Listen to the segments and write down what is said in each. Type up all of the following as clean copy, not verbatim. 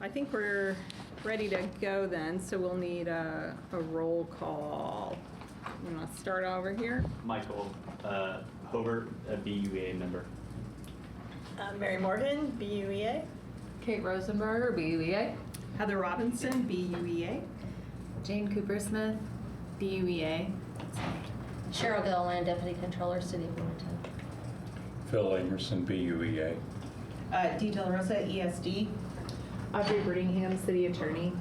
I think we're ready to go then, so we'll need a roll call. You want to start over here? Michael Hobart, a BUEA member. Mary Morgan, BUEA. Kate Rosenberger, BUEA. Heather Robinson, BUEA. Jane Cooper-Smith, BUEA. Cheryl Gilliland, Deputy Controller, City of Bloomington. Phil Amerson, BUEA. Dee De La Rosa, ESD. Audrey Brittingham, City Attorney.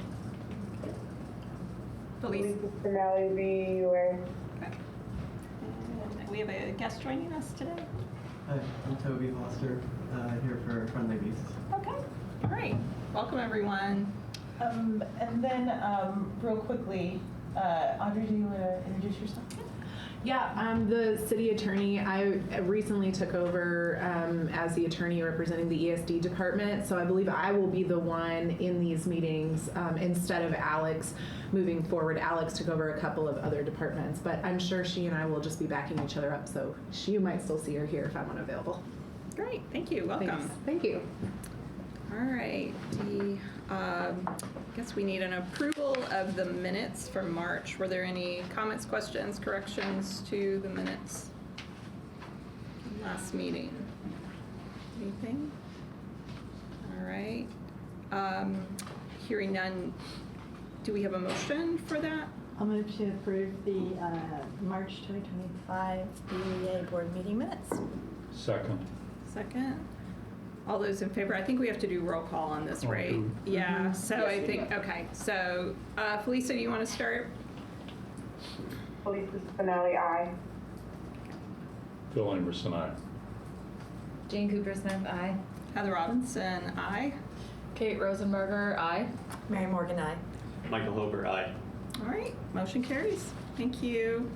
Police. Finale BUA. Okay. And we have a guest joining us today. Hi, I'm Toby Foster, here for Friendly Beasts. Okay. All right. Welcome, everyone. And then, real quickly, Audrey, do you want to introduce yourself? Yeah, I'm the city attorney. I recently took over as the attorney representing the ESD department, so I believe I will be the one in these meetings instead of Alex moving forward. Alex took over a couple of other departments, but I'm sure she and I will just be backing each other up, so you might still see her here if I'm unavailable. Great. Thank you. Welcome. Thanks. Thank you. All right. I guess we need an approval of the minutes from March. Were there any comments, questions, corrections to the minutes from last meeting? Anything? All right. Hearing none, do we have a motion for that? I'll move to approve the March 2025 BUA board meeting minutes. Second. Second. All those in favor? I think we have to do roll call on this, right? do Yeah, so Yes, I we think, okay. So, Felisa, do you want to start? Police Finale, aye. Phil Amerson, aye. Jane Cooper-Smith, aye. Heather Robinson, aye. Kate Rosenberger, aye. Mary Morgan, aye. Michael Hobart, aye. All right, motion carries. Thank you.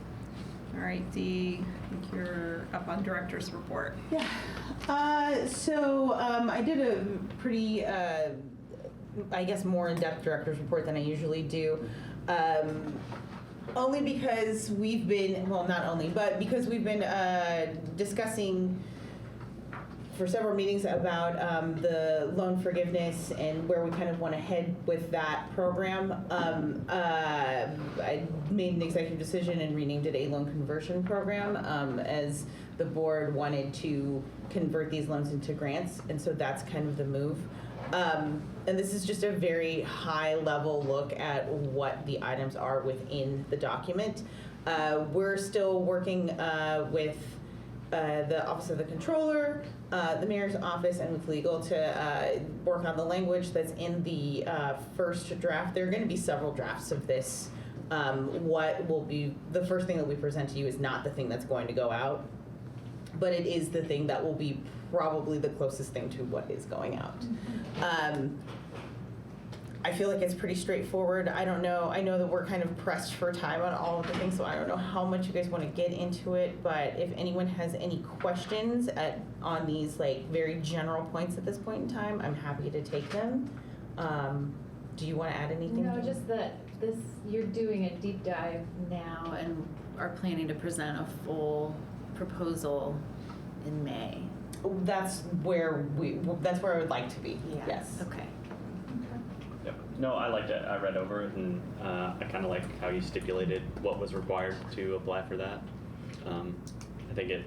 All right, Dee, I think you're up on director's report. Yeah. I did a pretty, I guess, more in-depth director's report than I usually do. Only because we've been, well, not only, but because we've been discussing for several meetings about the loan forgiveness and where we kind of want to head with that program. I made an executive decision and renamed it a loan conversion program as the board wanted to convert these loans into grants, and so that's kind of the move. And this is just a very high level look at what the items are within the document. We're still working with the Office of the Controller, the Mayor's Office, and with legal to work on the language that's in the first draft. There are going to be several drafts of this. What will be the first thing that we present to you is not the thing that's going to go out, but it is the thing that will be probably the closest thing to what is going out. I feel like it's pretty straightforward. I don't know. I know that we're kind of pressed for time on all of the things, so I don't know how much you guys want to get into it, but if anyone has any questions on these like very general points at this point in time, I'm happy to take them. Do you want to add anything? No, just that you're doing a deep dive now and are planning to present a full proposal in May. That's where I would like to be. Yeah. Yes. Okay. Yep. No, I liked it. I read over it, and I kind of like how you stipulated what was required to apply for that. I think it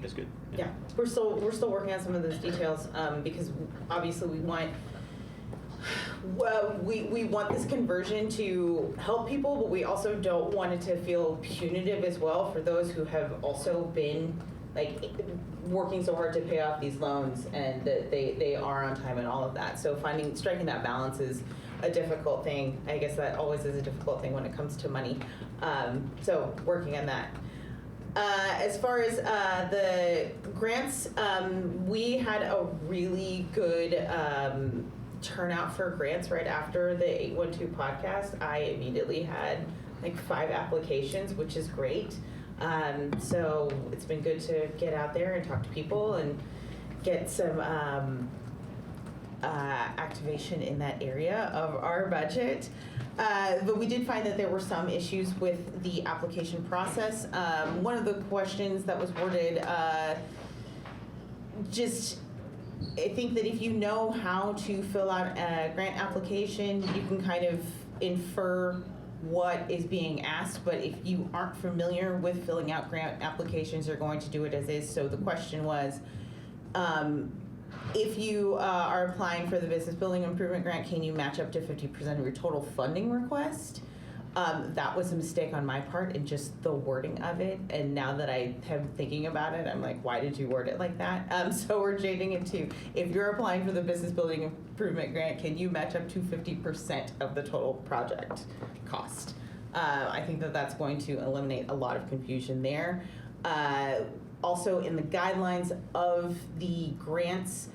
is good. Yeah, we're still working on some of those details because obviously we want this conversion to help people, but we also don't want it to feel punitive as well for those who have also been like working so hard to pay off these loans and that they are on time and all of that. So striking that balance is a difficult thing. I guess that always is a difficult thing when it comes to money. So working on that. As far as the grants, we had a really good turnout for grants right after the 812 podcast. I immediately had like 5 applications, which is great. So it's been good to get out there and talk to people and get some activation in that area of our budget. But we did find that there were some issues with the application process. One of the questions that was worded just I think that if you know how to fill out a grant application, you can kind of infer what is being asked, but if you aren't familiar with filling out grant applications, you're going to do it as is. So the question was, if you are applying for the business building improvement grant, can you match up to 50% of your total funding request? That was a mistake on my part in just the wording of it. And now that I am thinking about it, I'm like, why did you word it like that? So we're changing it to, if you're applying for the business building improvement grant, can you match up to 50% of the total project cost? I think that that's going to eliminate a lot of confusion there. Also, in the guidelines of the grants,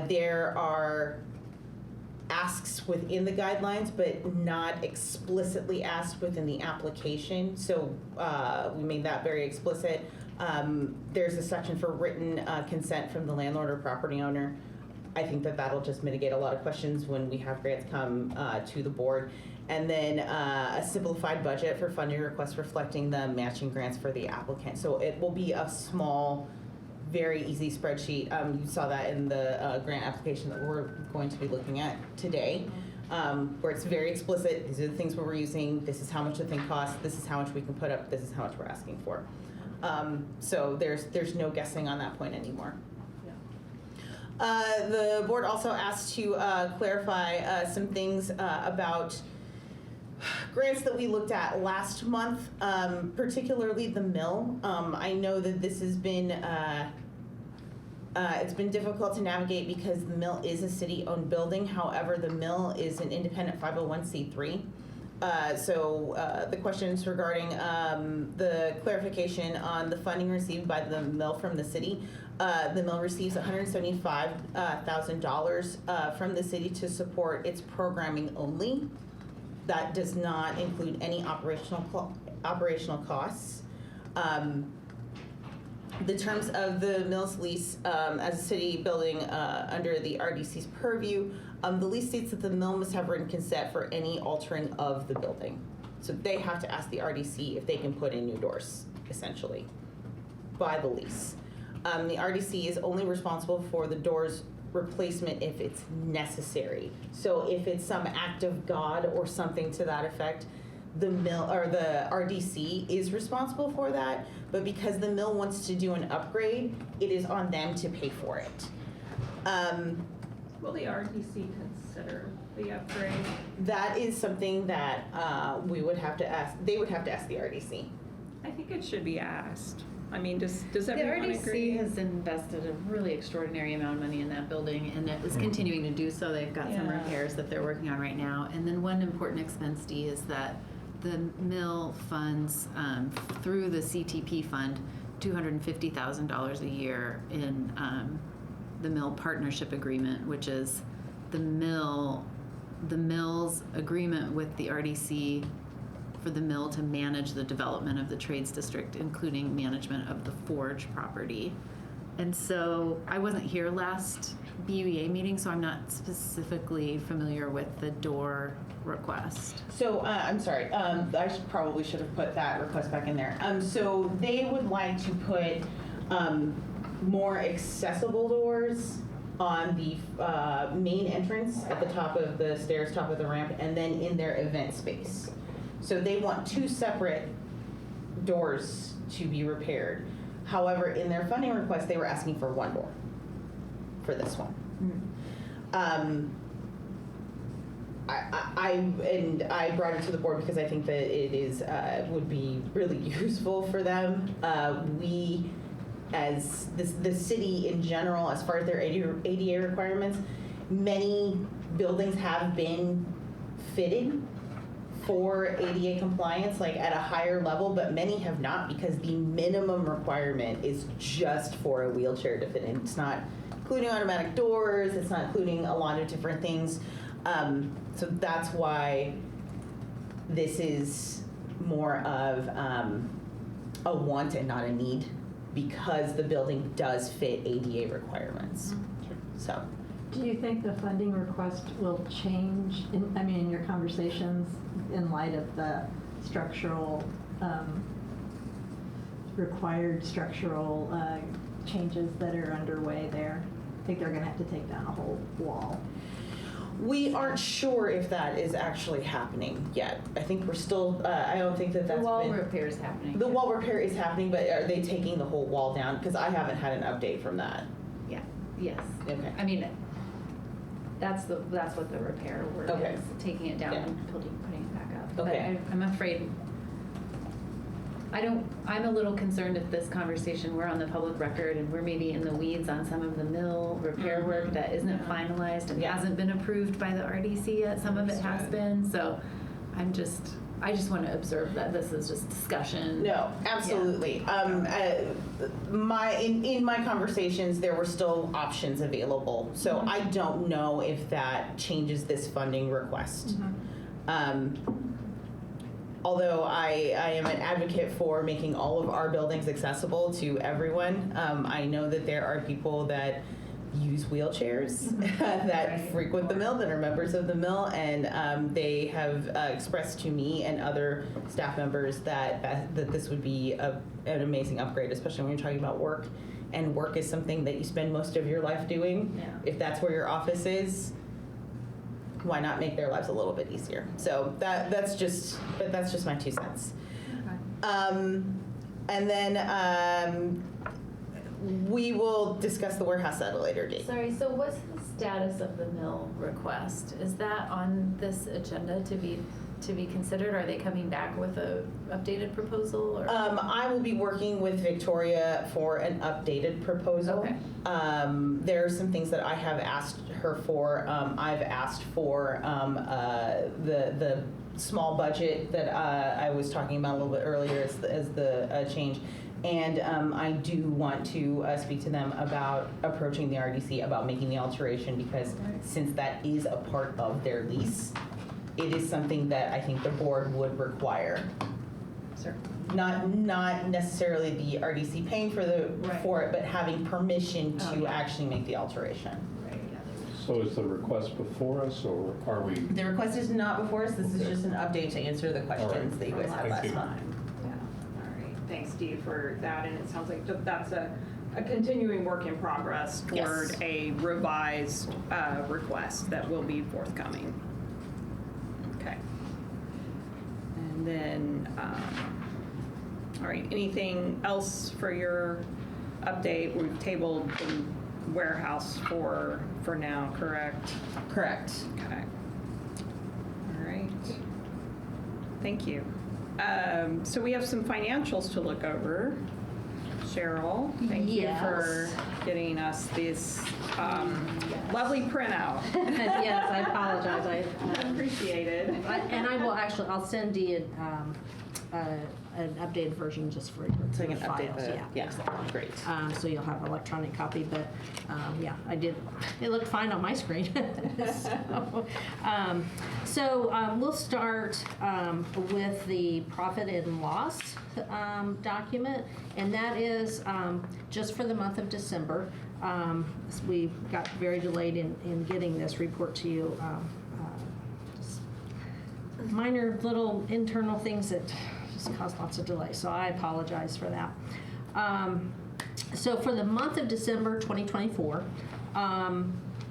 there are asks within the guidelines, but not explicitly asked within the application. So we made that very explicit. There's a section for written consent from the landlord or property owner. I think that that'll just mitigate a lot of questions when we have grants come to the board. And then a simplified budget for funding requests reflecting the matching grants for the applicant. So it will be a small, very easy spreadsheet. You saw that in the grant application that we're going to be looking at today, where it's very explicit. These are the things we're using. This is how much the thing costs. This is how much we can put up. This is how much we're asking for. So there's no guessing on that point anymore. The board also asked to clarify some things about grants that we looked at last month, particularly the mill. I know that this has been it's been difficult to navigate because the mill is a city-owned building. However, the mill is an independent 501c3. So the questions regarding the clarification on the funding received by the mill from the city. The mill receives $175,000 from the city to support its programming only. That does not include any operational costs. The terms of the mill's lease as a city building under the RDC's purview, the lease states that the mill must have written consent for any altering of the building. So they have to ask the RDC if they can put in new doors, essentially, by the lease. The RDC is only responsible for the doors replacement if it's necessary. So if it's some act of God or something to that effect, the mill or the RDC is responsible for that. But because the mill wants to do an upgrade, it is on them to pay for it. Will the RDC consider the upgrade? That is something that we would have to ask. They would have to ask the RDC. I think it should be asked. I mean, does The everyone agree? RDC has invested a really extraordinary amount of money in that building, and it is continuing to do so. They've got some Yeah. repairs that they're working on right now. And then one important expense, Dee, is that the mill funds, through the CTP fund, $250,000 a year in the mill partnership agreement, which is the mill's agreement with the RDC for the mill to manage the development of the trades district, including management of the Forge property. And so I wasn't here last BUEA meeting, so I'm not specifically familiar with the door request. So I'm sorry. I probably should have put that request back in there. So they would like to put more accessible doors on the main entrance at the top of the stairs, top of the ramp, and then in their event space. So they want two separate doors to be repaired. However, in their funding request, they were asking for one door for this one. I brought it to the board because I think that it is would be really useful for them. We, as the city in general, as far as their ADA requirements, many buildings have been fitted for ADA compliance, like at a higher level, but many have not because the minimum requirement is just for a wheelchair to fit in. It's not including automatic doors, it's not including a lot of different things. So that's why this is more of a want and not a need, because the building does fit ADA requirements. So. Do you think the funding request will change, in your conversations in light of the structural, required structural changes that are underway there? think they're gonna have to take down a whole wall. We aren't sure if that is actually happening yet. I think we're still, I don't think that that's The wall been. repair is happening. The wall repair is happening, but are they taking the whole wall down? Because I haven't had an update from that. Yeah, yes. Okay. I mean, that's what the repair work Okay. is, taking it down Yeah. and putting it back up. Okay. But I'm afraid, I'm a little concerned if this conversation, we're on the public record and we're maybe in the weeds on some of the mill repair work that isn't finalized and Yeah. hasn't been approved by the RDC yet. Some of it has been, so I just want to observe that this is just discussion. No, absolutely. In my conversations, there were still options available. So I don't know if that changes this funding request. Although I am an advocate for making all of our buildings accessible to everyone, I know that there are people that use wheelchairs that frequent the mill, that are members of the mill, and they have expressed to me and other staff members that this would be an amazing upgrade, especially when you're talking about work. And work is something that you spend most of your life doing. Yeah. If that's where your office is, why not make their lives a little bit easier? So that's just my 2 cents. And then we will discuss the warehouse at a later date. Sorry, so what's the status of the mill request? Is that on this agenda to be considered? Are they coming back with a updated proposal? Or? I will be working with Victoria for an updated proposal. Okay. There are some things that I have asked her for. I've asked for the small budget that I was talking about a little bit earlier as the change. And I do want to speak to them about approaching the RDC about making the alteration, because since that is a part of their lease, it is something that I think the board would require. Sure. Not necessarily the RDC paying for it, but having permission to actually make the alteration. So is the request before us, or are we? The request is not before us. This is Okay. just an update to answer the questions right. that you guys had Thank last you. time. Yeah, all right. Thanks, Steve, for that. And it sounds like that's a continuing work in progress toward Yes. a revised request that will be forthcoming. Okay. And then, all right, anything else for your update? We've tabled the warehouse for now, correct? Correct. Okay. All right. Thank you. So we have some financials to look over. Cheryl, thank you for getting us this lovely printout. Yes, I apologize. Appreciated. And I will actually, I'll send you an updated version just for your So you can files. update the, yeah, great. So you'll have an electronic copy, but yeah, I did, it looked fine on my screen. So we'll start with the profit and loss document, and that is just for the month of December. We got very delayed in getting this report to you. Just minor little internal things that just caused lots of delay, so I apologize for that. So for the month of December 2024,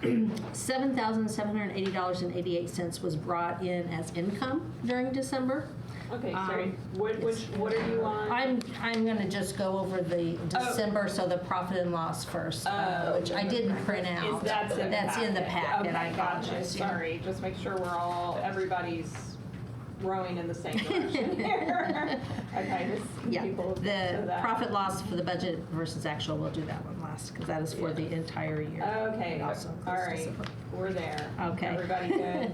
$7,780.88 was brought in as income during December. Okay, sorry. What are you on? I'm going to just go over the December, so the profit and loss first, which I didn't print out. That's in the packet. Okay, I gotcha. apologize. Yeah. Sorry, just make sure everybody's rowing in the same direction here. Okay, just Yeah, people. so the that- profit loss for the budget versus actual, we'll do that one last, because that is for the entire year. Okay, It also all includes right, December. we're there. Okay. Everybody good?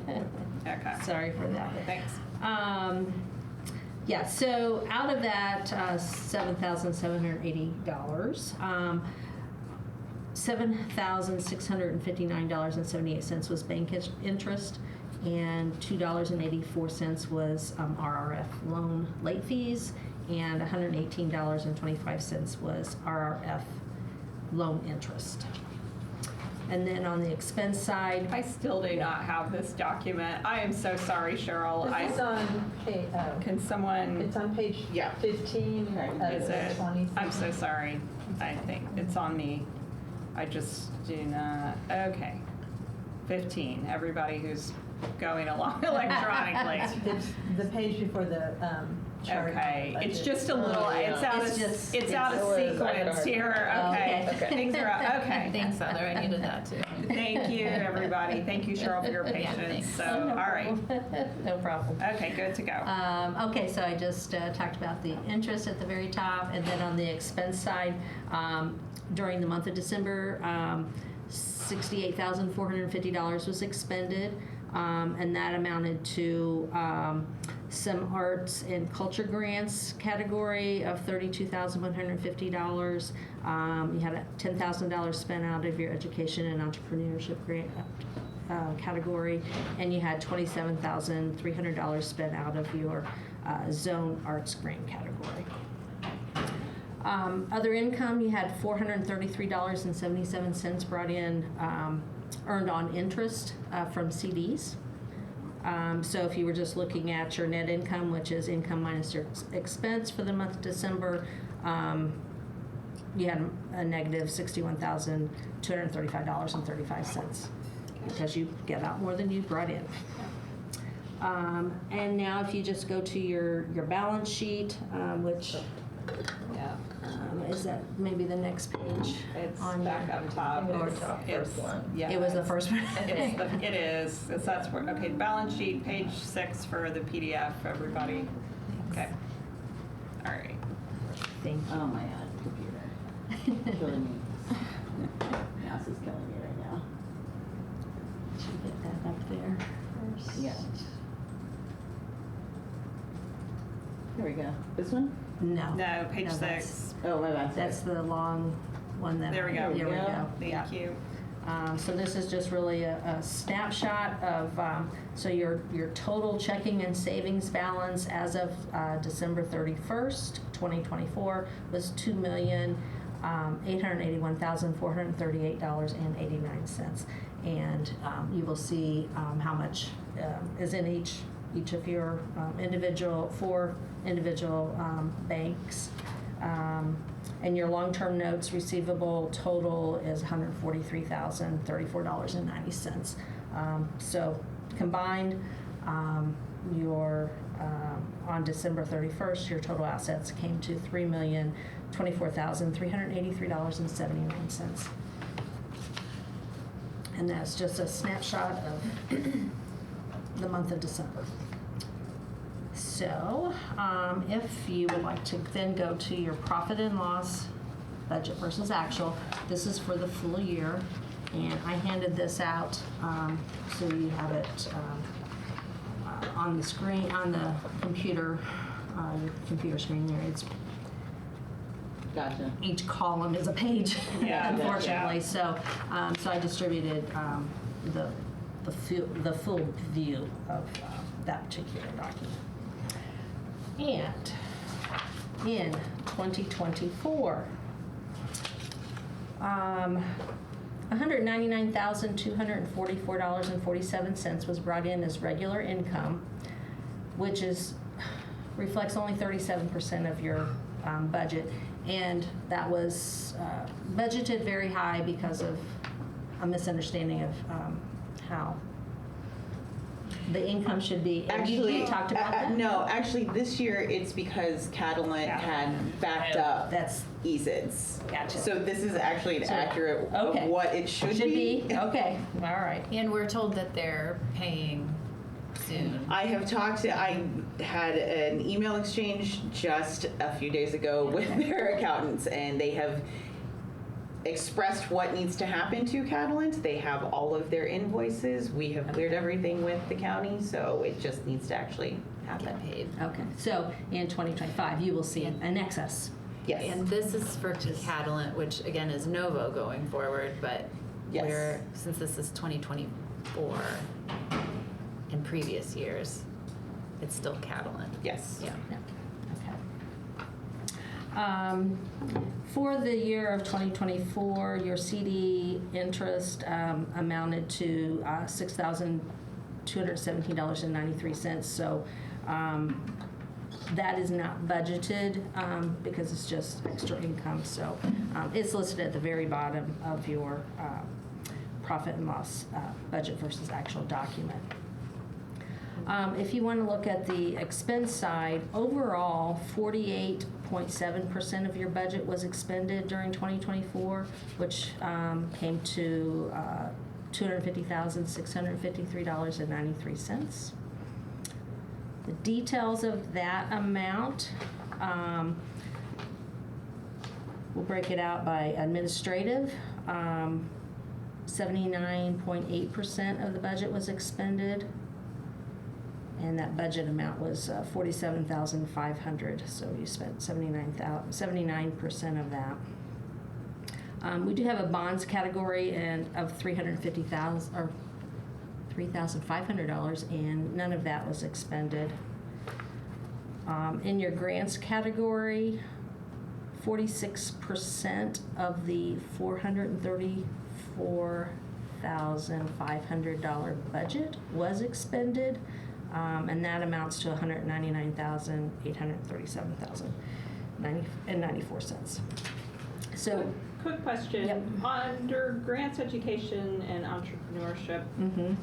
Okay. Sorry for that. Thanks. Yeah, so out of that $7,780, $7,659.78 was bank interest, and $2.84 was RRF loan late fees, and $118.25 was RRF loan interest. And then on the expense side, I still do not have this document. I am so sorry, Cheryl. This is on page, Can someone, it's on page Yeah. 15 is of it? the 20. I'm so sorry. I think it's on me. I just do not, okay. 15, everybody who's going along electronically. It's the page before the chart. Okay, it's budget. just a little, it's out of, It's just- it's out of it's- I had a sequence hard here, Okay. okay. Things are, okay. Thanks, Heather, I needed that too. Thank you, everybody. Thank you, Cheryl, for your Yeah, patience. thanks. So, Oh, no all right. problem. No problem. Okay, good to go. Okay, so I just talked about the interest at the very top, and then on the expense side, during the month of December, $68,450 was expended, and that amounted to some arts and culture grants category of $32,150. You had a $10,000 spent out of your education and entrepreneurship grant category, and you had $27,300 spent out of your zone arts grant category. Other income, you had $433.77 brought in, earned on interest from CDs. So if you were just looking at your net income, which is income minus your expense for the month of December, you had a negative $61,235.35 because you get out more than you brought in. And now if you just go to your balance sheet, which Yeah, is that maybe the next page? it's on back your- up top. Or It's- top it's- first one. Yeah. It was the first one. It is. That's where, okay, balance sheet, page 6 for the PDF, everybody. Okay. All right. Thank you. Oh my god, computer. Killing me. Mouse is killing me right now. Should get that up there first. Yeah. There we go. This one? No. No, page No, 6. that's- Oh, my bad. That's the long one that. There we go. Here we go. Yeah. Thank you. So this is just really a snapshot of, so your total checking and savings balance as of December 31st, 2024 was $2,881,438.89. And you will see how much is in each of your four individual banks. And your long-term notes receivable total is $143,034.90. So combined, on December 31st, your total assets came to $3,024,383.79. And that's just a snapshot of the month of December. So, if you would like to then go to your profit and loss budget versus actual, this is for the full year, and I handed this out so you have it on the screen, on the computer, your computer screen there. It's Gotcha. each column is a page, Yeah, unfortunately. yeah. So, so I distributed the full view of that particular document. And in 2024, $199,244.47 was brought in as regular income, which reflects only 37% of your budget. And that was budgeted very high because of a misunderstanding of how the income should be. And you talked about that? No, actually, this year it's because Catalent had backed up That's ESIDs. Gotcha. So this is actually an So- accurate okay. of what it should be. Okay, all right. And we're told that they're paying soon. I had an email exchange just a few days ago with their accountants, and they have expressed what needs to happen to Catalent. They have all of their invoices. We have cleared everything with the county, so it just needs to actually happen. Get paid. Okay, so in 2025, you will see an excess. Yes. And this is for Catalent, which again is Novo going forward, but Yes. since this is 2024, in previous years, it's still Catalent. Yes. Yeah. Okay. For the year of 2024, your CD interest amounted to $6,217.93. So that is not budgeted because it's just extra income. So it's listed at the very bottom of your profit and loss budget versus actual document. If you want to look at the expense side, overall, 48.7% of your budget was expended during 2024, which came to $250,653.93. The details of that amount, we'll break it out by administrative. 79.8% of the budget was expended. And that budget amount was $47,500, so you spent 79% of that. We do have a bonds category of $350,000 or $3,500, and none of that was expended. In your grants category, 46% of the $434,500 budget was expended. And that amounts to $199,837.94. So, quick question. Yep. Under grants, education, and entrepreneurship,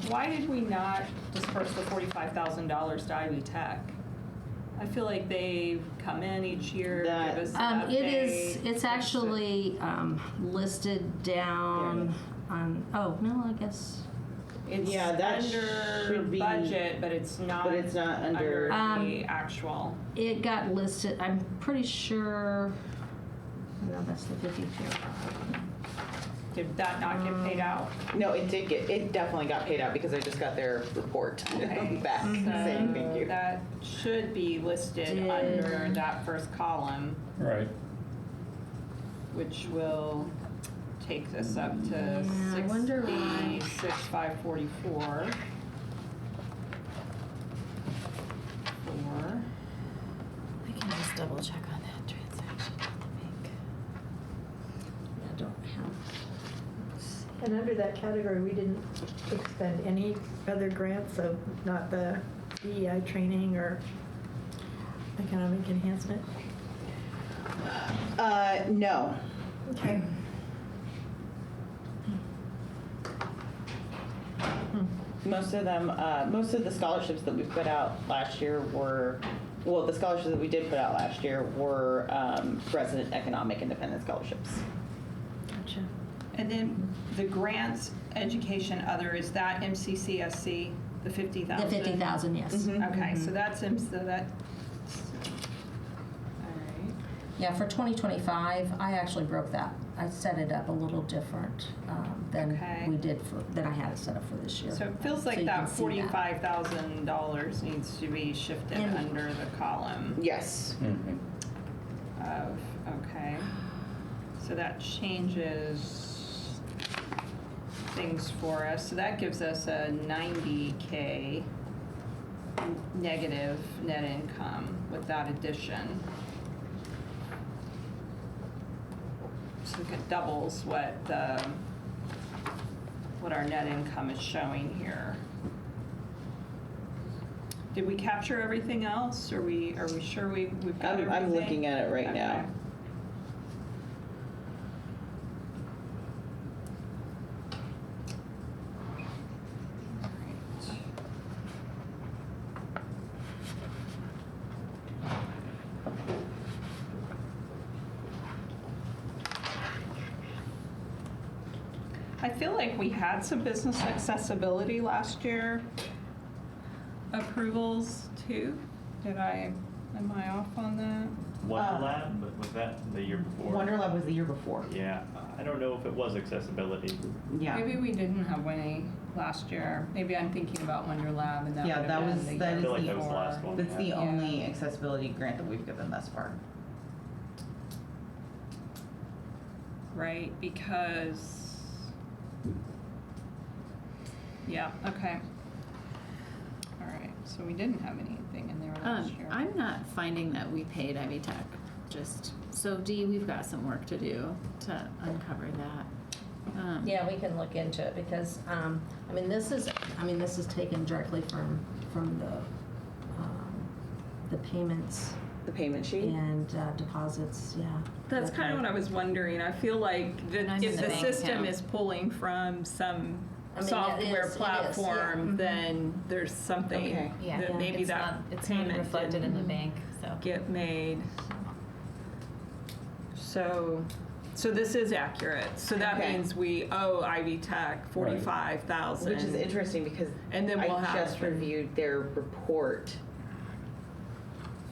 why did we not disperse the $45,000 to Ivy Tech? I feel like they come in each year, That- give us an update. it's actually listed down on, oh, no, I guess. It's Yeah, that under should be- budget, but it's not. But it's not under- the actual. It got listed, I'm pretty sure, no, that's the 52. Did that not get paid out? No, it definitely got paid out because I just got their report Okay. back saying thank you. That should be listed under that first column, Right. which will take this up to I wonder why. 66,544. I can just double check on that transaction at the bank. I don't have. And under that category, we didn't expend any other grants, so not the DEI training or economic enhancement? No. Okay. Most of them, most of the scholarships that we put out last year were, well, the scholarships that we did put out last year were resident economic independent scholarships. Gotcha. And then the grants, education, other, is that MCCSC, the 50,000? The 50,000, yes. Mhm. Okay, so that's, so that, all right. Yeah, for 2025, I actually broke that. I set it up a little different than Okay. we did than I had it set up for this year. So it feels So like you that can see $45,000 needs to be shifted And- under the column Yes. of, okay. So that changes things for us. So that gives us a 90K negative net income with that addition. So it doubles what our net income is showing here. Did we capture everything else? Are we sure we've got everything? I'm looking at it right now. Okay. I feel like we had some business accessibility last year approvals too. Am I off on that? Wonder Lab, but was that the year before? Wonder Lab was the year before. Yeah, I don't know if it was accessibility. Yeah. Maybe we didn't have any last year. Maybe I'm thinking about Wonder Lab and that Yeah, would that have was- been that the is I feel year like that was the before. last one. That's the Yeah. only accessibility grant that we've given thus far. Right, because, yeah, okay. All right, so we didn't have anything in there last year. I'm not finding that we paid Ivy Tech, just, so Dee, we've got some work to do to uncover that. Yeah, we can look into it because, this is taken directly from the the payments The payment sheet? and deposits, yeah. That's kind of what I was wondering. I feel like Mine's in if the the bank system account. is pulling from some I mean, it software is, yeah. platform, then there's something Okay. Yeah, that maybe it's that not, it's not payment reflected in the didn't bank, so. get made. So this is accurate. So that Okay. means we owe Ivy Tech 45,000. Which is interesting because And then we'll I have- just reviewed their report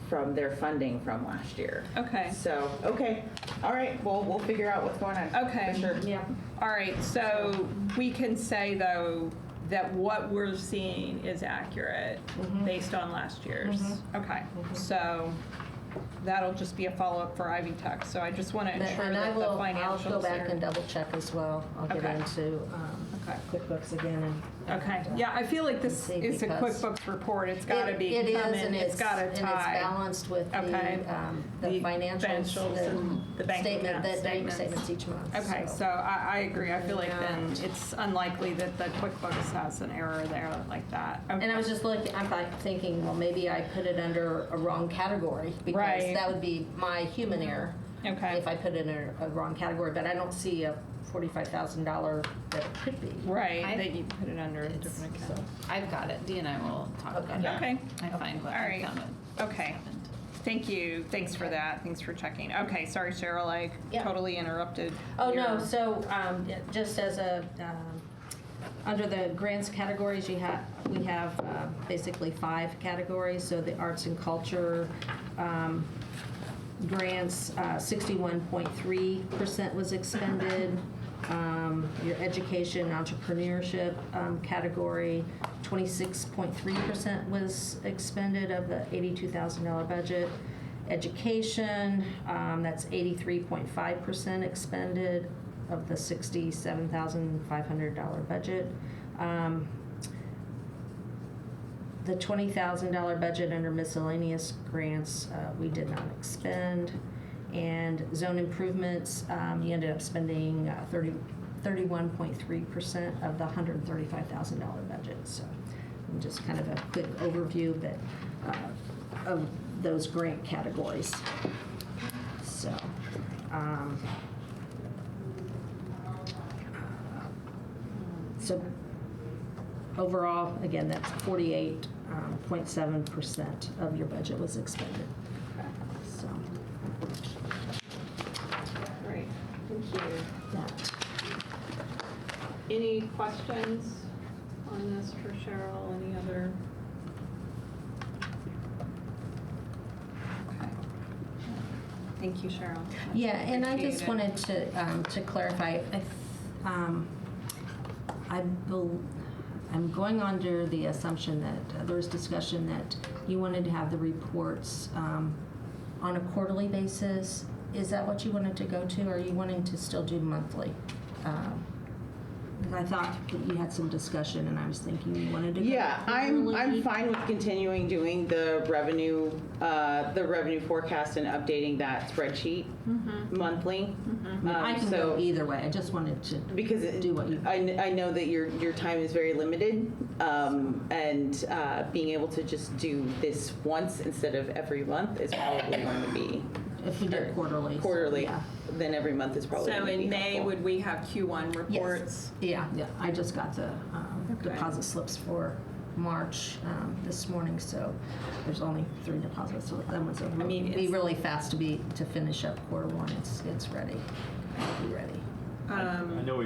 from their funding from last year. Okay. So, okay, all right, well, we'll figure out what's going on. Okay. For sure. Yeah. All right, so we can say though that what we're seeing is accurate based on last year's. Okay, so that'll just be a follow-up for Ivy Tech. So I just want to ensure And I that the will, financials I'll go back are- and double check as well. I'll get Okay. into Okay. QuickBooks again and. Okay, yeah, I feel like this see, is a because QuickBooks report. It's got to be It is, coming. and It's got to and it's tie. balanced with Okay. the The financials, financials and the bank statement, account the bank statements. statements each month. Okay, so I agree. I feel like then it's unlikely that the QuickBooks has an error there like that. And I was just looking, I'm like thinking, well, maybe I put it under a wrong category because Right. that would be my human error. Okay. If I put it in a wrong category, but I don't see a $45,000 that it could be. Right, I- that you put it under a It's- different account. I've got it. Dee and I will talk Okay. about it. Okay. I find what All I right. found it. Okay. happened. Thank you. Thanks for that. Thanks for checking. Okay, sorry, Cheryl, I Yeah. totally interrupted. Oh, no, your- so, just as a, under the grants categories, we have basically 5 categories. So the arts and culture grants, 61.3% was expended. Your education entrepreneurship category, 26.3% was expended of the $82,000 budget. Education, that's 83.5% expended of the $67,500 budget. The $20,000 budget under miscellaneous grants, we did not expend. And zone improvements, you ended up spending 31.3% of the $135,000 budget. So just kind of a quick overview of those grant categories. So, so overall, again, that's 48.7% of your budget was expended. So Great, thank you. that. Any questions on this for Cheryl? Any other? Okay. Thank you, Cheryl. Much Yeah, and I just appreciated. wanted to clarify, I'm going under the assumption that there was discussion that you wanted to have the reports on a quarterly basis. Is that what you wanted to go to, or are you wanting to still do monthly? I thought that you had some discussion, and I was thinking you wanted to go Yeah, I'm quarterly. fine with continuing doing the revenue forecast and updating that spreadsheet monthly. I can go either way. I just wanted to Because do what you. I know that your time is very limited, and being able to just do this once instead of every month is probably going to be If we did quarterly. so, quarterly. Yeah. Then every month is probably So going to be in May, helpful. would we have Q1 reports? Yeah, I just got the Okay. deposit slips for March this morning, so there's only 3 deposits, so that one's I mean, be it's- really fast to finish up Q1. It's ready. It'll be ready. I know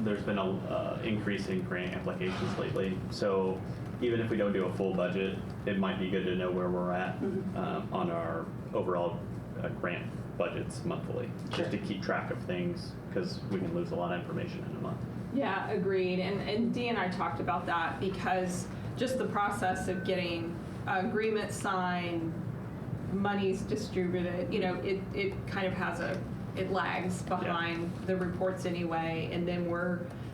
there's been a increase in grant applications lately, so even if we don't do a full budget, it might be good to know where we're at on our overall grant budgets monthly, just to keep track of things, because we can lose a lot of information in a month. Yeah, agreed. And Dee and I talked about that because just the process of getting agreements signed, monies distributed, it kind of it lags behind the reports anyway. And then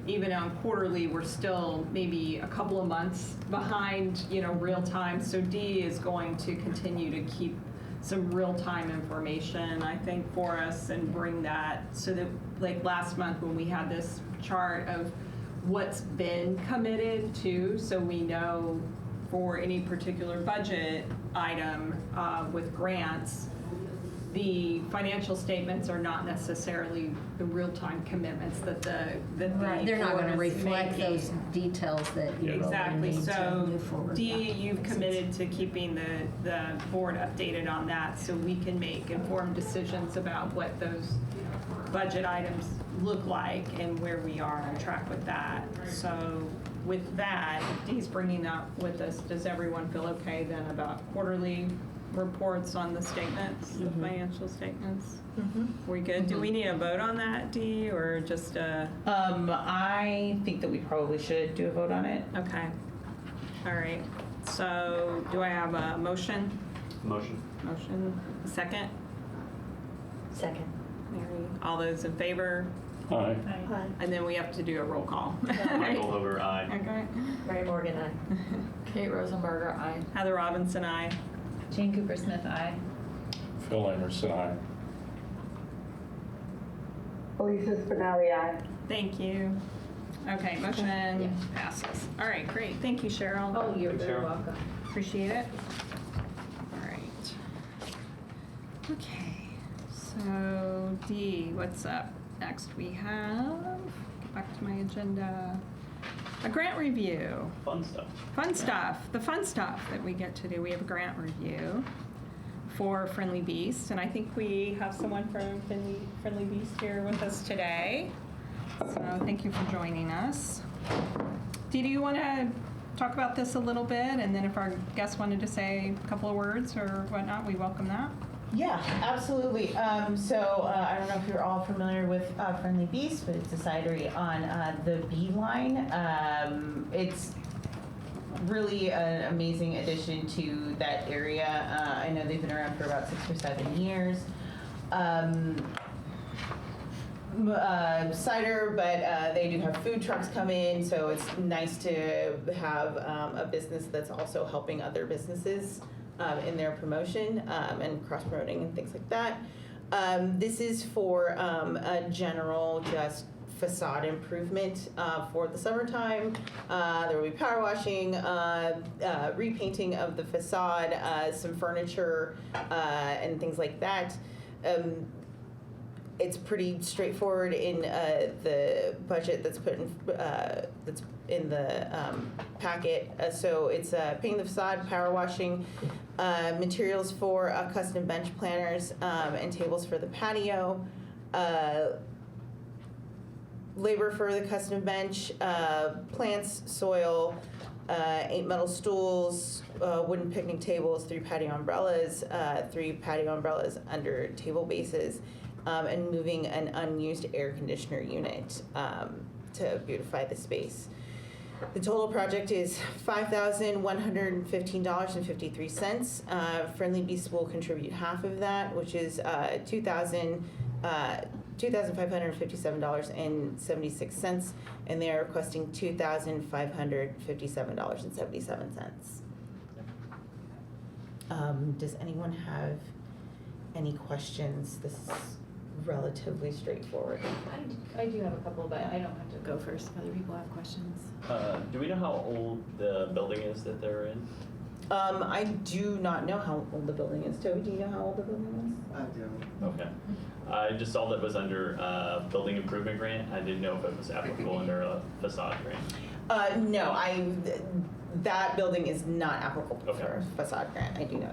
even on quarterly, we're still maybe a couple of months behind, real time. So Dee is going to continue to keep some real-time information, I think, for us and bring that so that, like last month when we had this chart of what's been committed to, so we know for any particular budget item with grants, the financial statements are not necessarily the real-time commitments that the They're not board gonna is reflect making. those details that you really Exactly, need to so move forward. Dee, you've committed to keeping the board updated on that so we can make informed decisions about what those budget items look like and where we are on track with that. So with that, if Dee's bringing that with us, does everyone feel okay then about quarterly reports on the statements, the financial statements? We good? Do we need a vote on that, Dee, or just I think that we probably should do a vote on it. okay. All right. So do I have a motion? Motion. Motion. Second? Second. Mary. All those in favor? Aye. Aye. And then we have to do a roll call. Michael Over, aye. Okay. Mary Morgan, aye. Kate Rosenberger, aye. Heather Robinson, aye. Jane Cooper Smith, aye. Phil Emerson, aye. Elisa Spinelli, aye. Thank you. Okay, motion passes. All right, great. Thank you, Cheryl. Oh, you're Thanks, very Cheryl. welcome. Appreciate it. All right. Okay, so Dee, what's up? Next we have, get back to my agenda, a grant review. Fun stuff. Fun stuff, the fun stuff that we get to do. We have a grant review for Friendly Beast, and I think we have someone from Friendly Beast here with us today. So thank you for joining us. Dee, do you want to talk about this a little bit, and then if our guests wanted to say a couple of words or whatnot, we welcome that. Yeah, absolutely. I don't know if you're all familiar with Friendly Beast, but it's a cidery on the Bee Line. It's really an amazing addition to that area. I know they've been around for about 6 or 7 years. Cider, but they do have food trucks come in, so it's nice to have a business that's also helping other businesses in their promotion and cross-promoting and things like that. This is for a general just facade improvement for the summertime. There will be power washing, repainting of the facade, some furniture, and things like that. It's pretty straightforward in the budget that's put in that's in the packet. So it's painting the facade, power washing, materials for custom bench planners and tables for the patio, labor for the custom bench, plants, soil, 8 metal stools, wooden picnic tables, 3 patio umbrellas, 3 patio umbrellas under table bases, and moving an unused air conditioner unit to beautify the space. The total project is $5,115.53. Friendly Beast will contribute half of that, which is $2,557.76, and they are requesting $2,557.77. Does anyone have any questions? This is relatively straightforward. I do have a couple, but I don't have to go first if other people have questions. Do we know how old the building is that they're in? I do not know how old the building is. Toby, do you know how old the building I do. Okay. I just saw that was under a building improvement grant. I didn't know if it was applicable under a facade grant. is? No, that building is not applicable Okay. for a facade grant. I do know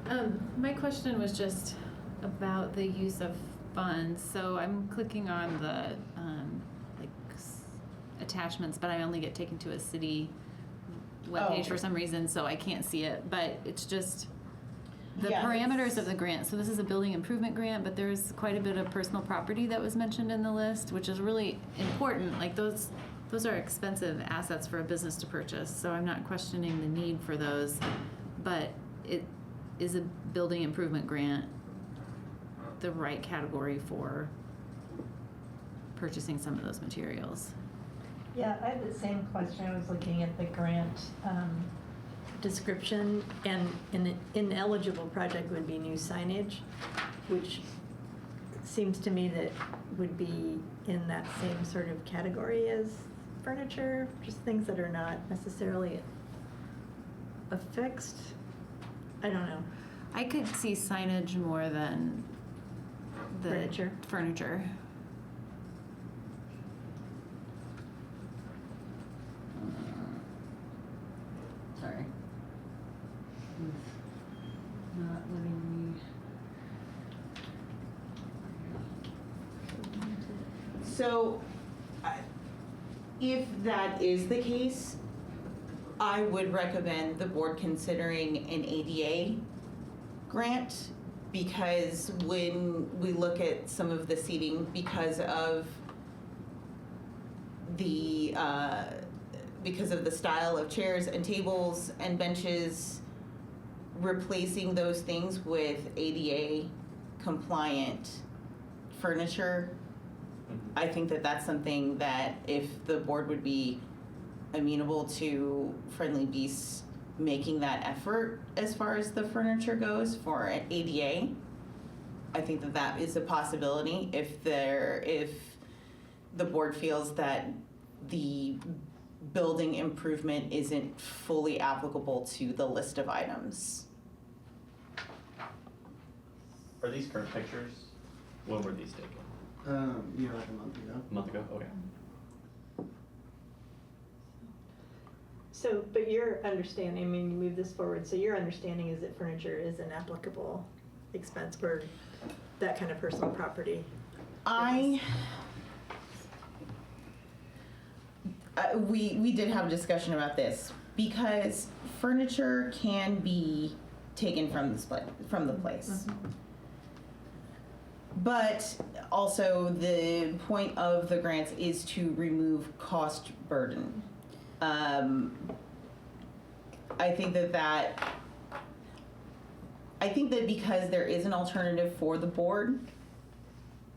that. My question was just about the use of funds. So I'm clicking on the attachments, but I only get taken to a city webpage for some reason, so I can't see it. But it's just the Yeah, parameters of the grant. So this is a building improvement grant, but there's quite a bit of personal property that was mentioned in the list, which is really important. Like those are expensive assets for a business to purchase. So I'm not questioning the need for those, but it is a building improvement grant the right category for purchasing some of those materials? Yeah, I have the same question. I was looking at the grant description, and an ineligible project would be new signage, which seems to me that would be in that same sort of category as furniture, just things that are not necessarily affixed? I don't know. I could see signage more than the furniture. Sorry. It's not letting me. So, if that is the case, I would recommend the board considering an ADA grant, because when we look at some of the seating, because of the style of chairs and tables and benches, replacing those things with ADA compliant furniture, I think that that's something that if the board would be amenable to Friendly Beasts making that effort as far as the furniture goes for an ADA, I think that that is a possibility if the board feels that the building improvement isn't fully applicable to the list of items. Are these current pictures? When were these taken? Like a month ago. A month ago? Okay. So, but your understanding, I mean, you move this forward, so your understanding is that furniture is an applicable expense for that kind of personal property? We did have a discussion about this, because furniture can be taken from the place. But also the point of the grants is to remove cost burden. I think that because there is an alternative for the board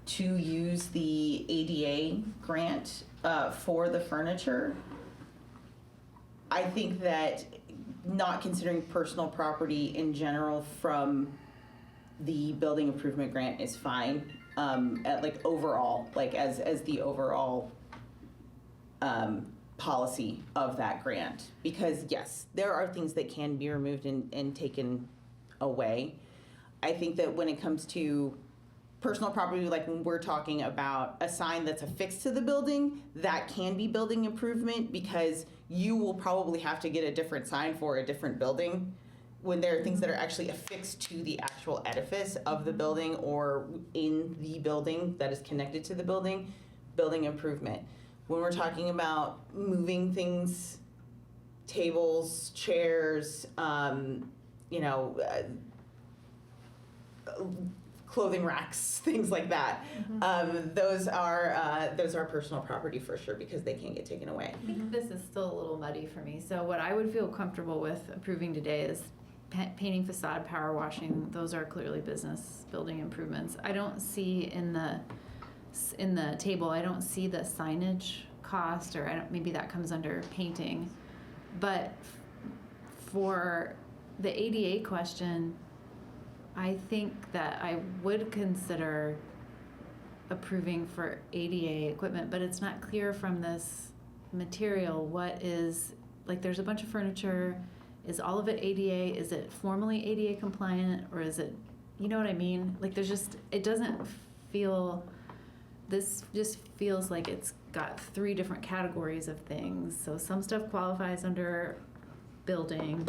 to use the ADA grant for the furniture, I think that not considering personal property in general from the building improvement grant is fine, overall, as the overall policy of that grant. Because yes, there are things that can be removed and taken away. I think that when it comes to personal property, like when we're talking about a sign that's affixed to the building, that can be building improvement, because you will probably have to get a different sign for a different building when there are things that are actually affixed to the actual edifice of the building or in the building that is connected to the building improvement. When we're talking about moving things, tables, chairs, clothing racks, things like that. Those are personal property for sure, because they can get taken away. I think this is still a little muddy for me. So what I would feel comfortable with approving today is painting, facade, power washing. Those are clearly business building improvements. I don't see in the table, I don't see the signage cost, or maybe that comes under painting. But for the ADA question, I think that I would consider approving for ADA equipment, but it's not clear from this material what is, there's a bunch of furniture. Is all of it ADA? Is it formally ADA compliant, or is it, you know what I mean? It doesn't feel, this just feels like it's got 3 different categories of things. So some stuff qualifies under building,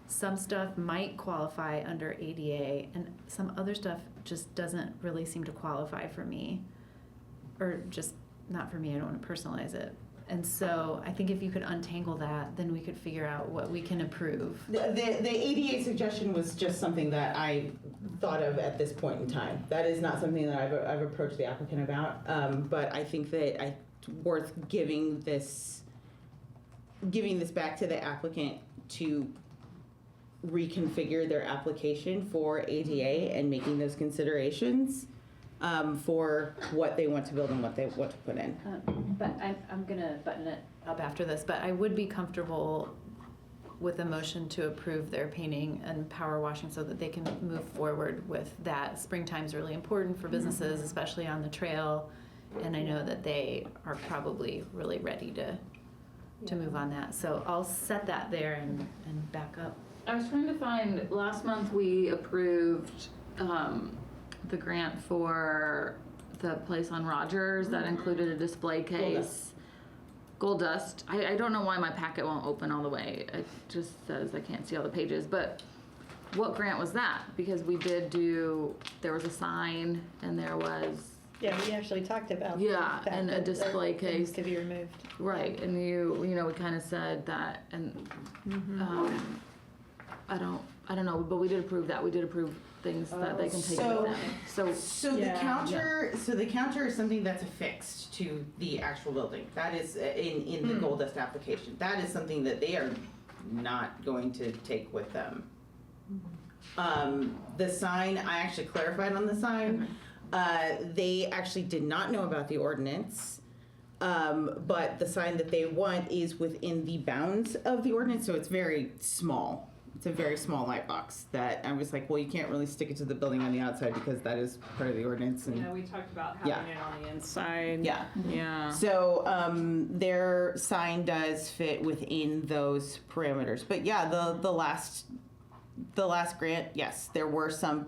some stuff might qualify under ADA, and some other stuff just doesn't really seem to qualify for me, or just not for me. I don't want to personalize it. And so I think if you could untangle that, then we could figure out what we can approve. The ADA suggestion was just something that I thought of at this point in time. That is not something that I've approached the applicant about, but I think that it's worth giving this back to the applicant to reconfigure their application for ADA and making those considerations for what they want to build and what they want to put in. But I'm going to button it up after this, but I would be comfortable with a motion to approve their painting and power washing so that they can move forward with that. Springtime's really important for businesses, especially on the trail, And I know that they are probably really ready to move on that. So I'll set that there and back up. I was trying to find, last month we approved the grant for the place on Rogers that included a display case. Gold Dust. I don't know why my packet won't open all the way. It just says I can't see all the pages. But what grant was that? Because there was a sign and there was... Yeah, we actually talked about Yeah, the fact and a that display there are things case. to be removed. Right, and we kind of said that, and I don't know, but we did approve that. We did approve things that they can take with them. So Yeah. the counter is something that's affixed to the actual building. That is in the Gold Dust application. That is something that they are not going to take with them. The sign, I actually clarified on the sign. They actually did not know about the ordinance. But the sign that they want is within the bounds of the ordinance, so it's very small. It's a very small light box that I was like, well, you can't really stick it to the building on the outside because that is part of the ordinance. And Yeah, we talked about having it on the inside. Yeah. Yeah. So their sign does fit within those parameters. But yeah, the last grant, yes, there were some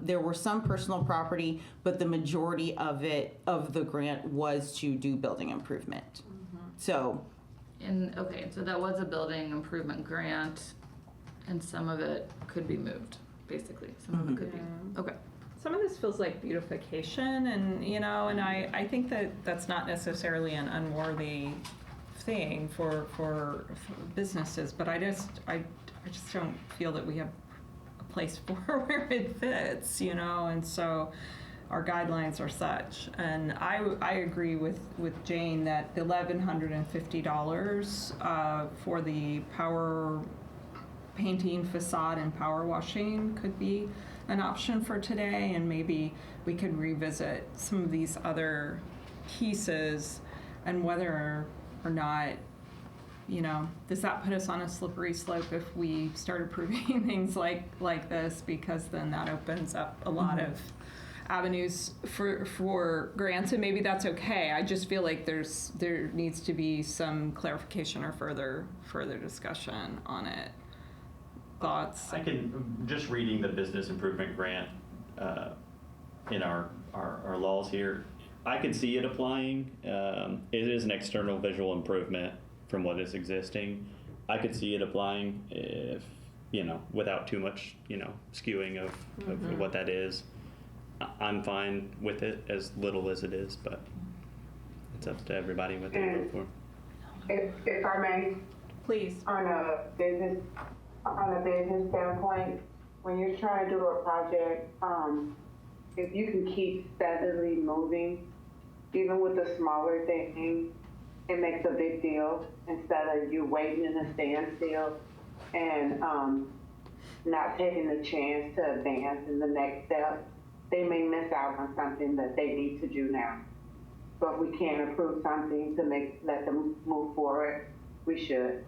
personal property, but the majority of the grant was to do building improvement. So So that was a building improvement grant, and some of it could be moved, basically. Some of it could be, okay. Some of this feels like beautification, and I think that that's not necessarily an unworthy thing for businesses, but I just don't feel that we have a place for where it fits, and so our guidelines are such. And I agree with Jane that the $1,150 for the power painting, facade, and power washing could be an option for today, and maybe we could revisit some of these other pieces and whether or not, does that put us on a slippery slope if we start approving things like this, because then that opens up a lot of avenues for grants, and maybe that's okay. I just feel like there needs to be some clarification or further discussion on it. Thoughts? I can, just reading the business improvement grant in our laws here, I can see it applying. It is an external visual improvement from what is existing. I could see it applying if, without too much, skewing of what that is. I'm fine with it as little as it is, but it's up to everybody what they vote for. If I may, Please. on a business standpoint, when you're trying to do a project, if you can keep steadily moving, even with the smaller thing, it makes a big deal instead of you waiting in a standstill and not taking the chance to advance in the next step. They may miss out on something that they need to do now. So if we can approve something to let them move forward, we should.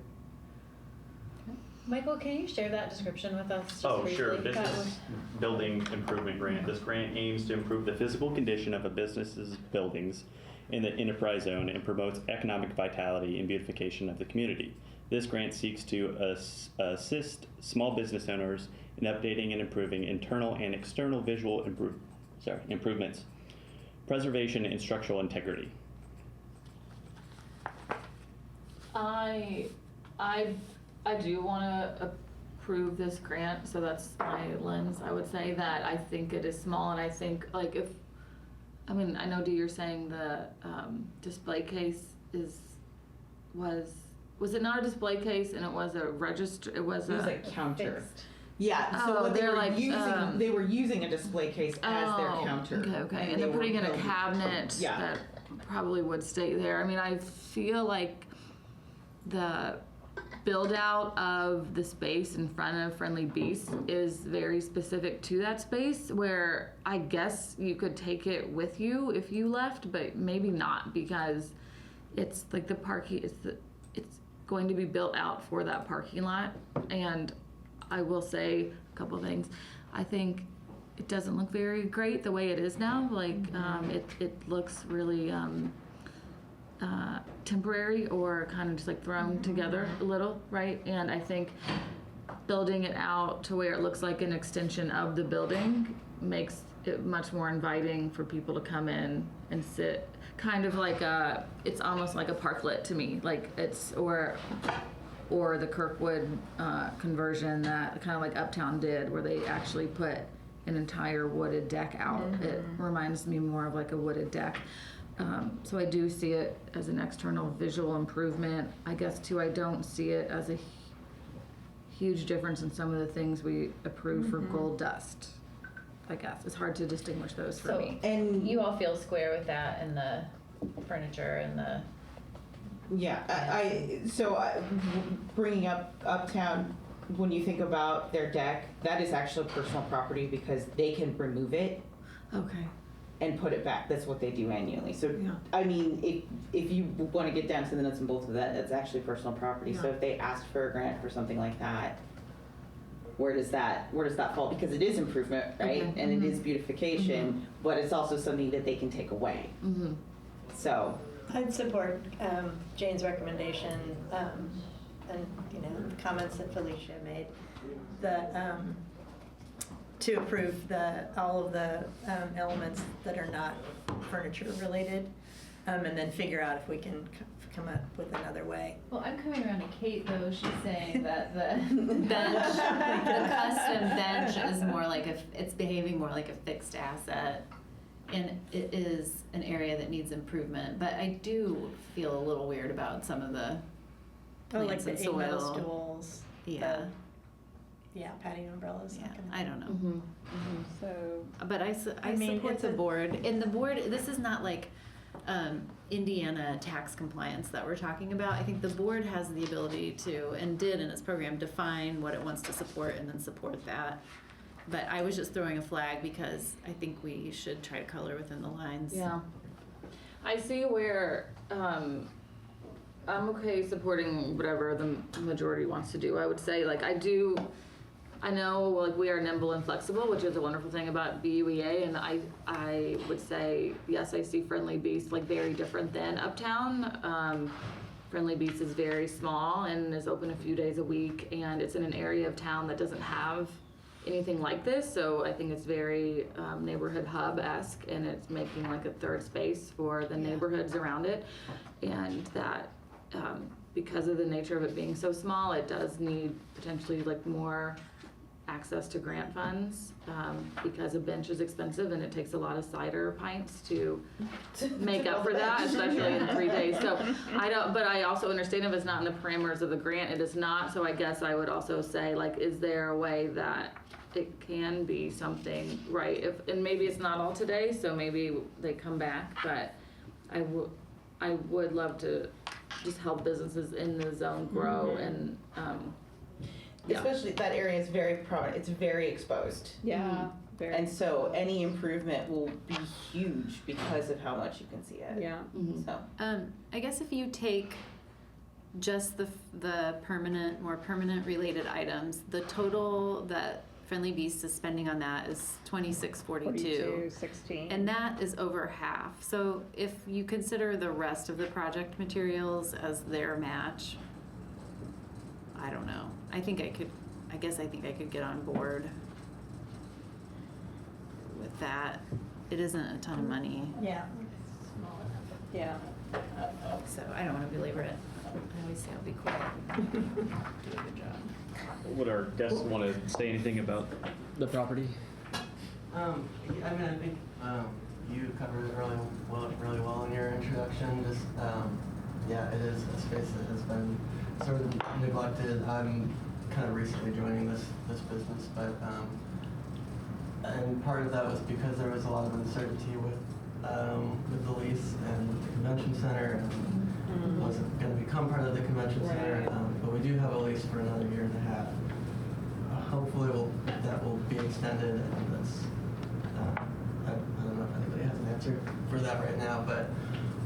Michael, can you share that description with us? Just Oh, briefly? sure. That Business was- building improvement grant. This grant aims to improve the physical condition of a business's buildings in the enterprise zone and promotes economic vitality and beautification of the community. This grant seeks to assist small business owners in updating and improving internal and external visual improvements, preservation, and structural integrity. I do want to approve this grant, so that's my lens. I would say that I think it is small, and I think I know Dee, you're saying the display case was it not a display case and it was a register? It was a counter. Fixed. Yeah, so Oh, what they they're were like, using, they were using a display case as their counter. Okay. And they're putting in a cabinet Yeah. that probably would stay there. I mean, I feel like the build out of the space in front of Friendly Beast is very specific to that space, where I guess you could take it with you if you left, but maybe not, because it's like the parking, it's going to be built out for that parking lot. And I will say a couple things. I think it doesn't look very great the way it is now. Like it looks really temporary or kind of just like thrown together a little, right? And I think building it out to where it looks like an extension of the building makes it much more inviting for people to come in and sit, kind of like it's almost like a parklet to me, like it's, or the Kirkwood conversion that kind of like Uptown did, where they actually put an entire wooded deck out. It reminds me more of like a wooded deck. So I do see it as an external visual improvement. I guess too, I don't see it as a huge difference in some of the things we approved for Gold Dust. I guess it's hard to distinguish those for So, me. and you all feel square with that and the furniture and the. Yeah, bringing up Uptown, when you think about their deck, that is actually personal property because they can remove it Okay. and put it back. That's what they do annually. So, Yeah. I mean, if you want to get down to the nuts and bolts of that, that's actually personal property. So Yeah. if they asked for a grant for something like that, where does that fall? Because it is improvement, right? Okay. And it is beautification, but it's also something that they can take away. Mm-hmm. So, I'd support Jane's recommendation, and, you know, the comments that Felicia made, to approve all of the elements that are not furniture related, and then figure out if we can come up with another way. Well, I'm coming around to Kate though. She's saying that the bench, the custom bench is more like it's behaving more like a fixed asset. And it is an area that needs improvement, but I do feel a little weird about some of the Like plants the and 8 metal soil. stools. Yeah. Yeah, patio umbrellas. Yeah, that kind of I don't know. Mm-hmm. So, But I mean, support it's the a- board. And the board, this is not like Indiana tax compliance that we're talking about. I think the board has the ability to, and did in its program, define what it wants to support and then support that. But I was just throwing a flag because I think we should try to color within the lines. Yeah. I see where I'm okay supporting whatever the majority wants to do. I would say, like, I know, like, we are nimble and flexible, which is a wonderful thing about BUEA, and I would say, yes, I see Friendly Beast, like, very different than Uptown. Friendly Beast is very small and is open a few days a week, and it's in an area of town that doesn't have anything like this, so I think it's very neighborhood hub-esque, and it's making like a third space for the neighborhoods around it, and that because of the nature of it being so small, it does need potentially like more access to grant funds, because a bench is expensive and it takes a lot of cider pints to make up for that, especially in 3 days. So but I also understand if it's not in the parameters of the grant, it is not. So I guess I would also say, like, is there a way that it can be something, right? And maybe it's not all today, so maybe they come back, but I would love to just help businesses in the zone grow and especially that area is very prominent. It's very exposed. yeah, very. And so any improvement will be huge because of how much you can see it. Yeah. So, I guess if you take just the more permanent related items, the total that Friendly Beast is spending on that is $26.42. 16. And that is over half. So if you consider the rest of the project materials as their match, I don't know. I think I could get on board with that. It isn't a ton of money, Yeah. Yeah. so I don't want to belabor it. I always say I'll be quiet. Do a good job. Would our guests want to say anything about the property? I mean, I think you covered it really well in your introduction. Just yeah, it is a space that has been sort of neglected. I'm kind of recently joining this business, but and part of that was because there was a lot of uncertainty with the lease and with the convention center, and wasn't going to become part of the convention center. But we do have a lease for another year and a half. Hopefully, that will be extended, and that's. I don't know if anybody has an answer for that right now, but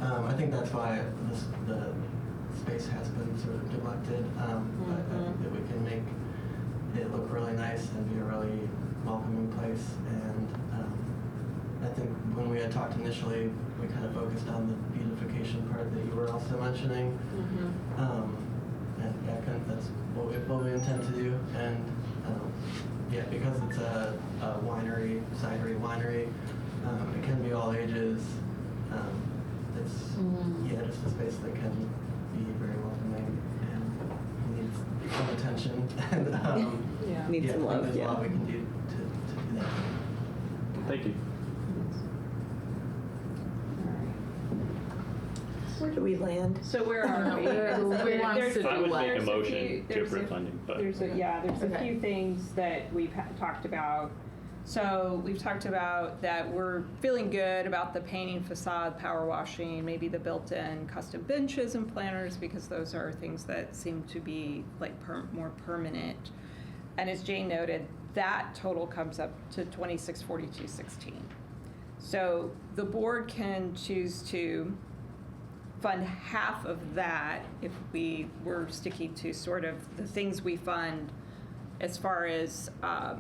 I think that's why the space has been sort of neglected. But I think that we can make it look really nice and be a really welcoming place, and I think when we had talked initially, we kind of focused on the beautification part that you were also mentioning. And yeah, that's what we intend to do. And yeah, because it's a winery, cidery winery, it can be all ages. It's just a space that can be very welcoming and needs some attention. And Needs some love. There's a lot we can do to do that. Thank you. Where do we land? So where are we? We want to I would make a there's motion few- to there's approve a- funding, but. There's a few things that we've talked about. So we've talked about that we're feeling good about the painting, facade, power washing, maybe the built-in custom benches and planters, because those are things that seem to be like more permanent. And as Jane noted, that total comes up to $2642.16. So the board can choose to fund half of that if we were sticking to sort of the things we fund as far as a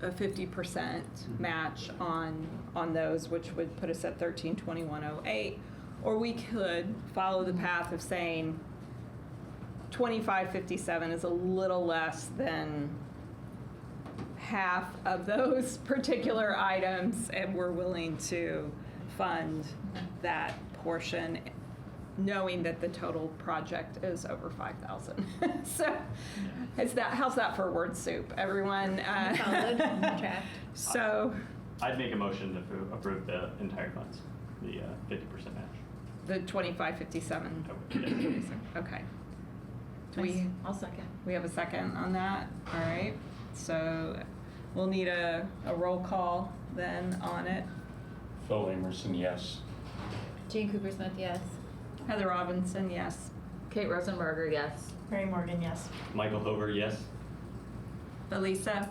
50% match on those, which would put us at 132108, or we could follow the path of saying 2557 is a little less than half of those particular items, and we're willing to fund that portion, knowing that the total project is over 5,000. So, how's that for word soup, everyone? Solid, tracked. So, I'd make a motion to approve the entire funds, the 50% match. The 2557. Okay. I'll second. We have a second on that. All right. So we'll need a roll call then on it. Phil Emerson, yes. Jane Cooper Smith, yes. Heather Robinson, yes. Kate Rosenberger, yes. Mary Morgan, yes. Michael Hover, yes. Elisa.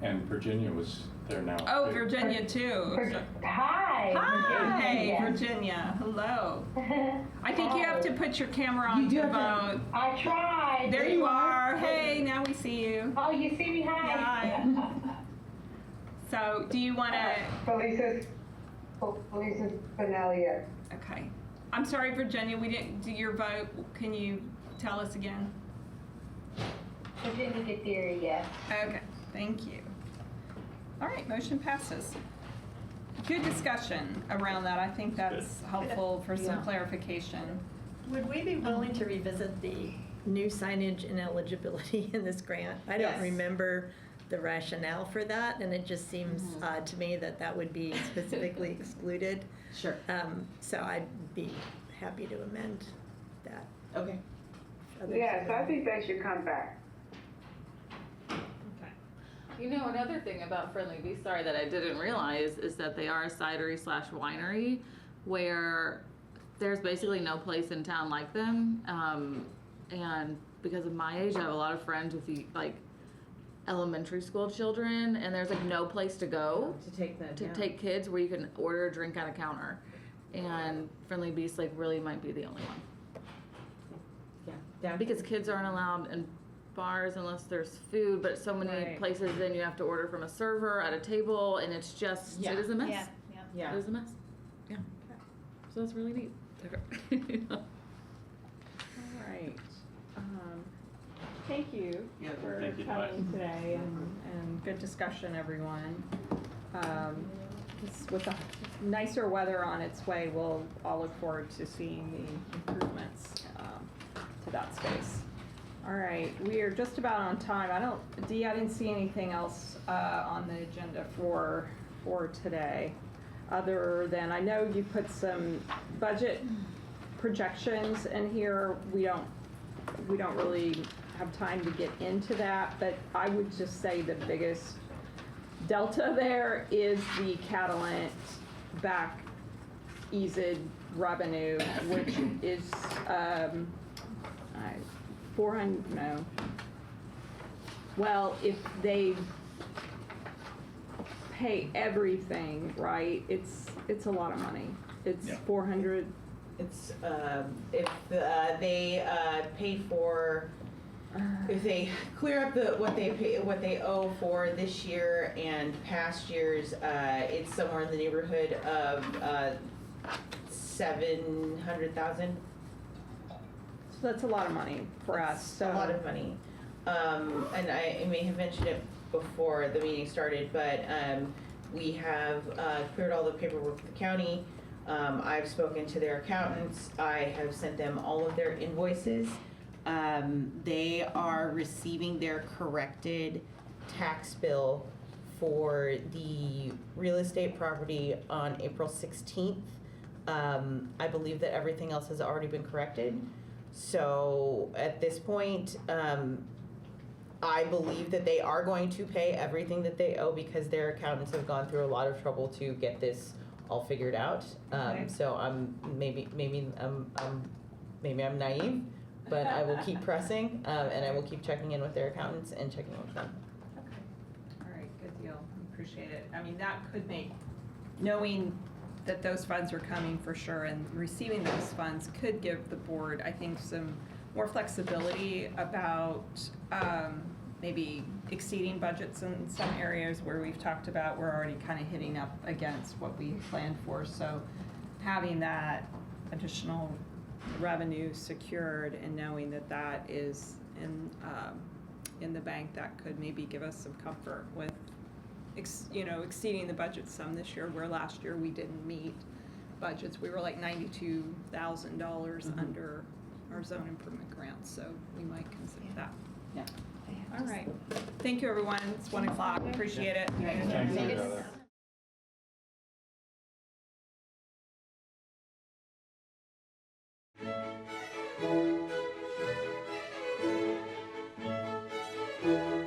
And Virginia was there now. Oh, too. Virginia too. Hi. Hi, Virginia. Hello. I think you have to put your camera on to vote. I tried. There you are. Hey, now we see you. Oh, you see me? Hi. So, do you want to? Felicia Spinelli. Okay. I'm sorry, Virginia. We didn't do your vote. Can you tell us again? Virginia Theory, yes. Okay. Thank you. All right. Motion passes. Good discussion around that. I think that's helpful for some clarification. Would we be willing to revisit the new signage and eligibility in this grant? I don't Yes. remember the rationale for that, and it just seems odd to me that that would be specifically excluded. Sure. So I'd be happy to amend that. Okay. Yes, I think they should come back. You know, another thing about Friendly Beast, sorry, that I didn't realize is that they are a cidery / winery where there's basically no place in town like them. And because of my age, I have a lot of friends with elementary school children, and there's like no place to go To take that. take kids where you can order a drink at a counter. And Friendly Beast really might be the only one. Yeah. Because kids aren't allowed in bars unless there's food, but so many Right. places then you have to order from a server at a table, and it's just, Yeah. it is a mess. Yeah, yeah. Yeah. It is a mess. Yeah. So it's really neat. All right. Thank you for Thank you, coming Dwight. today and good discussion, everyone. With the nicer weather on its way, we'll all look forward to seeing the improvements to that space. All right, we are just about on time. I didn't see anything else on the agenda for today, other than I know you put some budget projections in here. We don't really have time to get into that, but I would just say the biggest delta there is the Catalent back eased revenue, which is 400, no. Well, if they pay everything, right, it's a lot of money. It's 400. It's if they paid for if they clear up what they owe for this year and past years, it's somewhere in the neighborhood of $700,000. So that's a lot of money for us, so. A lot of money. And I may have mentioned it before the meeting started, but we have cleared all the paperwork with the county. I've spoken to their accountants. I have sent them all of their invoices. They are receiving their corrected tax bill for the real estate property on April 16th. I believe that everything else has already been corrected. So at this point, I believe that they are going to pay everything that they owe because their accountants have gone through a lot of trouble to get this all figured out. So maybe I'm naive, but I will keep pressing, and I will keep checking in with their accountants and checking in with them. Okay. All right, good deal. Appreciate it. I mean, that could make, knowing that those funds are coming for sure and receiving those funds could give the board, I think, some more flexibility about maybe exceeding budgets in some areas where we've talked about we're already kind of hitting up against what we planned for. So having that additional revenue secured and knowing that that is in the bank, that could maybe give us some comfort with exceeding the budget some this year, where last year we didn't meet budgets. We were like $92,000 under our zone improvement grant, so we might consider that. Yeah. All right. Thank you, everyone. It's 1 o'clock. Appreciate it. Thank you, Heather.